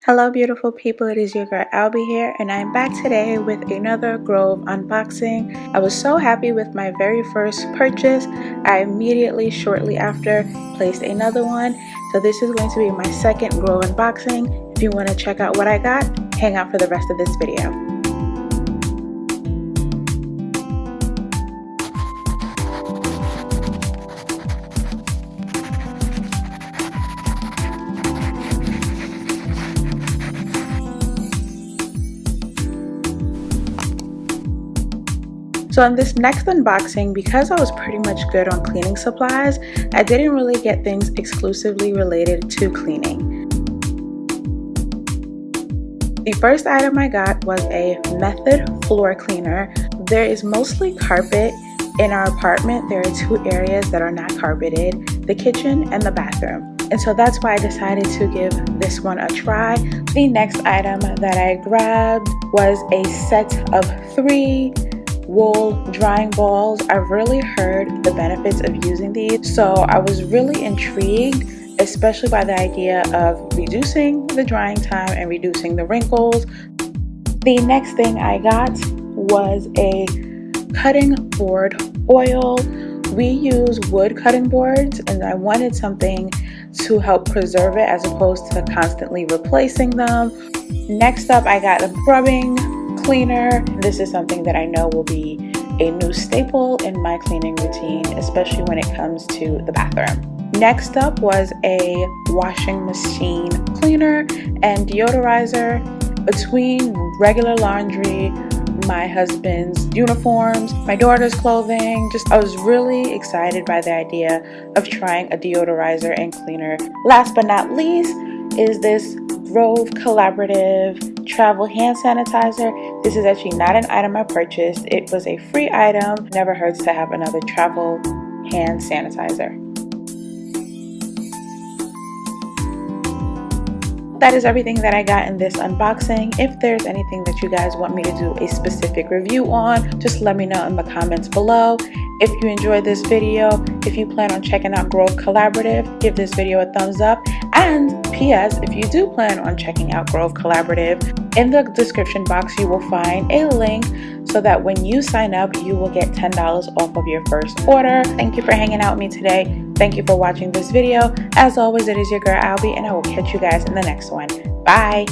Hello beautiful people, it is your girl Albie here, and I'm back today with another Grove unboxing. I was so happy with my very first purchase. I immediately, shortly after, placed another one. So this is going to be my second Grove unboxing. If you want to check out what I got, hang out for the rest of this video. So in this next unboxing, because I was pretty much good on cleaning supplies, I didn't really get things exclusively related to cleaning. The first item I got was a Method floor cleaner. There is mostly carpet in our apartment. There are two areas that are not carpeted, the kitchen and the bathroom. And so that's why I decided to give this one a try. The next item that I grabbed was a set of 3 wool drying balls. I've really heard the benefits of using these, so I was really intrigued, especially by the idea of reducing the drying time and reducing the wrinkles. The next thing I got was a cutting board oil. We use wood cutting boards, and I wanted something to help preserve it as opposed to constantly replacing them. Next up, I got a rubbing cleaner. This is something that I know will be a new staple in my cleaning routine, especially when it comes to the bathroom. Next up was a washing machine cleaner and deodorizer. Between regular laundry, my husband's uniforms, my daughter's clothing, I was really excited by the idea of trying a deodorizer and cleaner. Last but not least is this Grove Collaborative Travel Hand Sanitizer. This is actually not an item I purchased. It was a free item. Never hurts to have another travel hand sanitizer. That is everything that I got in this unboxing. If there's anything that you guys want me to do a specific review on, just let me know in the comments below. If you enjoyed this video, if you plan on checking out Grove Collaborative, give this video a thumbs up. And P.S. if you do plan on checking out Grove Collaborative, in the description box you will find a link so that when you sign up, you will get $10 off of your first order. Thank you for hanging out with me today. Thank you for watching this video. As always, it is your girl Albie, and I will catch you guys in the next one. Bye!